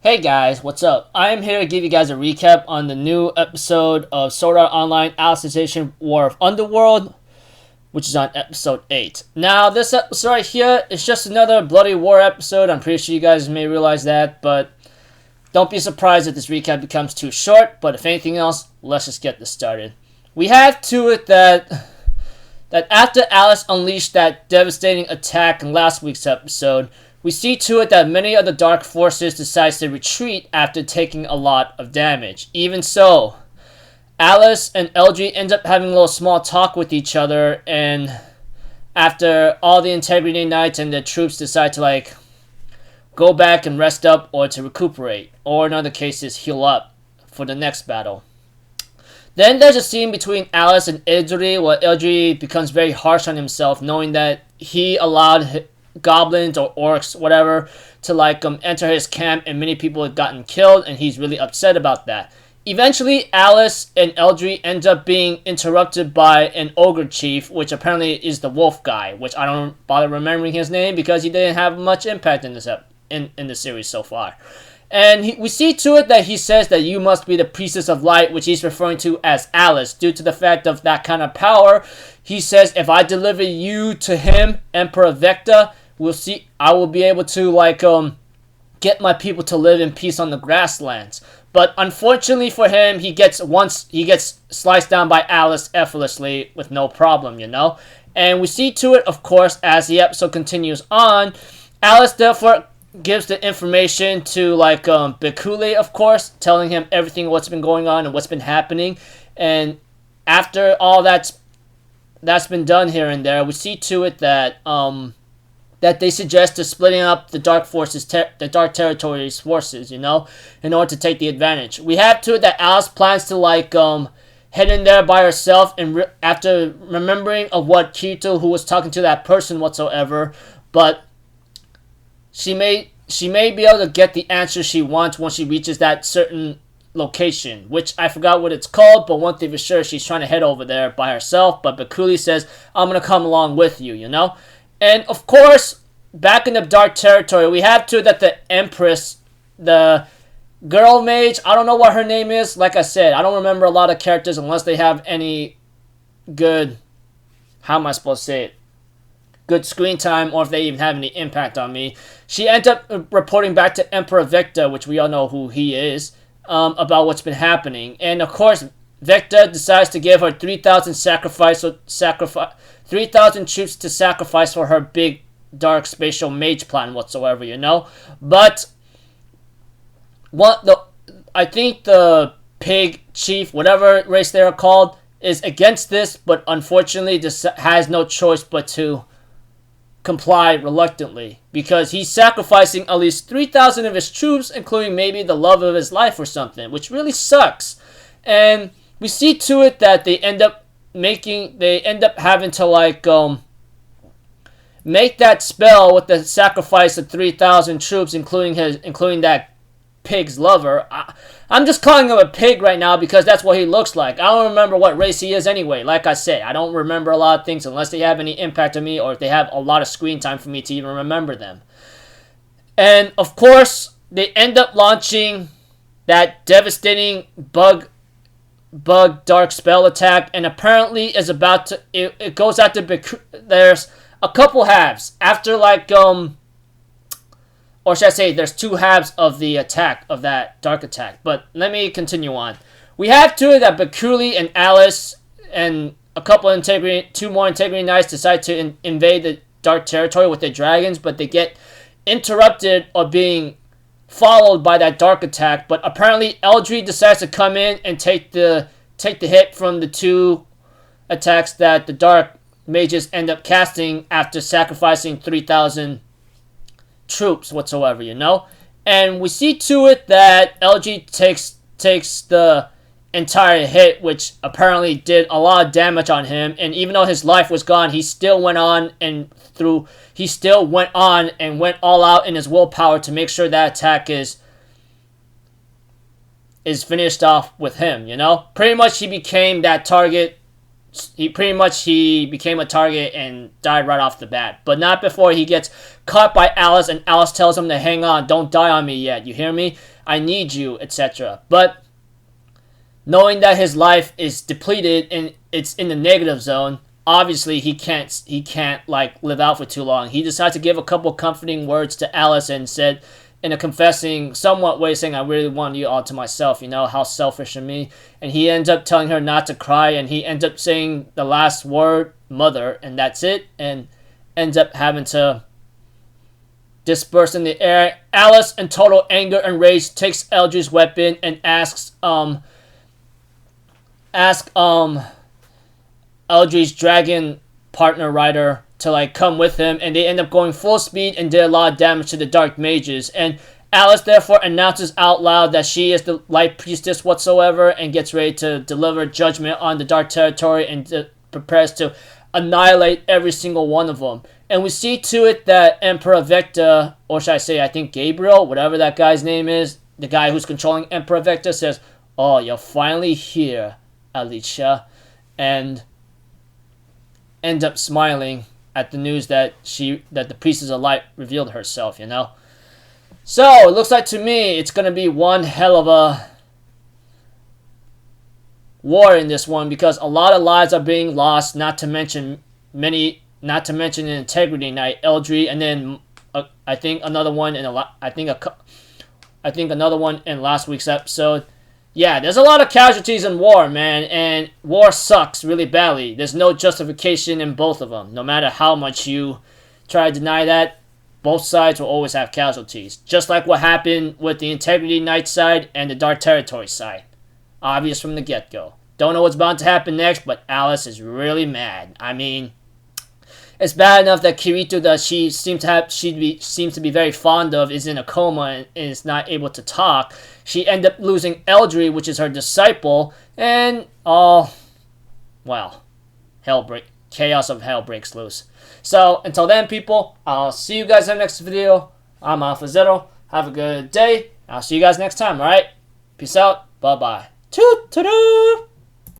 Hey guys, what's up? I am here to give you guys a recap on the new episode of Sword Art Online Alicization War of Underworld, which is on episode 8. Now, this episode right here is just another Bloody War episode. I'm pretty sure you guys may realize that, but don't be surprised if this recap becomes too short. But if anything else, let's just get this started. We have to it that after Alice unleashed that devastating attack in last week's episode, we see to it that many of the Dark Forces decides to retreat after taking a lot of damage. Even so, Alice and LG end up having a little small talk with each other, and after all the Integrity Knights and the troops decide to go back and rest up or to recuperate, or in other cases heal up for the next battle. Then there's a scene between Alice and Idri where Idri becomes very harsh on himself, knowing that he allowed goblins or orcs, whatever, to enter his camp, and many people have gotten killed, and he's really upset about that. Eventually, Alice and Eldry end up being interrupted by an ogre chief, which apparently is the wolf guy, which I don't bother remembering his name because he didn't have much impact in this in the series so far. And we see to it that he says that you must be the priestess of light, which he's referring to as Alice, due to the fact of that kind of power. He says, if I deliver you to him, Emperor Vecta, I will be able to get my people to live in peace on the grasslands. But unfortunately for him, he gets sliced down by Alice effortlessly with no problem, And we see to it, of course, as the episode continues on, Alice therefore gives the information to Bekule, of course, telling him everything what's been going on and what's been happening. And after all that's been done here and there, we see to it that they suggest to splitting up the Dark Forces, the Dark Territories forces, in order to take the advantage. We have to it that Alice plans to head in there by herself, and after remembering of what Kirito, who was talking to that person whatsoever, but she may be able to get the answer she wants once she reaches that certain location, which I forgot what it's called, but one thing for sure, she's trying to head over there by herself, but Bekuli says, I'm going to come along with you, And, of course, back in the Dark Territory, we have to that the Empress, the girl mage, I don't know what her name is. Like I said, I don't remember a lot of characters unless they have any good, how am I supposed to say it, good screen time, or if they even have any impact on me. She ends up reporting back to Emperor Vecta, which we all know who he is, about what's been happening. And, of course, Vecta decides to give her 3,000 3,000 troops to sacrifice for her big dark spatial mage plan whatsoever, But I think the pig chief, whatever race they are called, is against this, but unfortunately this has no choice but to comply reluctantly, because he's sacrificing at least 3,000 of his troops, including maybe the love of his life or something, which really sucks. And we see to it that they end up having to make that spell with the sacrifice of 3,000 troops, including that pig's lover. I'm just calling him a pig right now because that's what he looks like. I don't remember what race he is anyway. Like I said, I don't remember a lot of things unless they have any impact on me or if they have a lot of screen time for me to even remember them. And of course, they end up launching that devastating bug dark spell attack, and apparently is about to it goes after there's a couple halves after or should I say there's two halves of the attack of that dark attack. But let me continue on. We have two that Bekuli and Alice and two more Integrity Knights decide to invade the Dark Territory with their dragons, but they get interrupted or being followed by that dark attack. But apparently Eldry decides to come in and take the hit from the two attacks that the dark mages end up casting after sacrificing 3,000 troops whatsoever, And we see to it that LG takes the entire hit, which apparently did a lot of damage on him, and even though his life was gone, he still went on and went all out in his willpower to make sure that attack is finished off with him, Pretty much he became that target he became a target and died right off the bat. But not before he gets caught by Alice, and Alice tells him to hang on, don't die on me yet. You hear me? I need you, etc. But knowing that his life is depleted and it's in the negative zone, obviously he can't like live out for too long. He decides to give a couple comforting words to Alice and said, in a confessing somewhat way, saying, I really want you all to myself, you know, how selfish of me. And he ends up telling her not to cry, and he ends up saying the last word, mother, and that's it, and ends up having to disperse in the air. Alice, in total anger and rage, takes Eldridge's weapon and asks Eldridge's dragon partner rider to like come with him, and they end up going full speed and did a lot of damage to the dark mages. And Alice therefore announces out loud that she is the light priestess whatsoever, and gets ready to deliver judgment on the dark territory, and prepares to annihilate every single one of them. And we see to it that Emperor Vector, or should I say, I think Gabriel, whatever that guy's name is, the guy who's controlling Emperor Vector, says, oh, you're finally here, Alicia, and ends up smiling at the news that the Priestess of Light revealed herself, you know. So it looks like to me it's gonna be one hell of a war in this one, because a lot of lives are being lost. Not to mention an Integrity Knight, Eldry, and then I think another one in another one in last week's episode. Yeah, there's a lot of casualties in war, man, and war sucks really badly. There's no justification in both of them. No matter how much you try to deny that, both sides will always have casualties. Just like what happened with the Integrity Knight side and the Dark Territory side. Obvious from the get-go. Don't know what's about to happen next, but Alice is really mad. I mean, it's bad enough that Kirito, that she seems to be very fond of, is in a coma and is not able to talk. She ended up losing Eldry, which is her disciple, and chaos of hell breaks loose. So until then, people, I'll see you guys in the next video. I'm Alpha Zero. Have a good day. I'll see you guys next time. All right, peace out. Bye bye. Toot toot.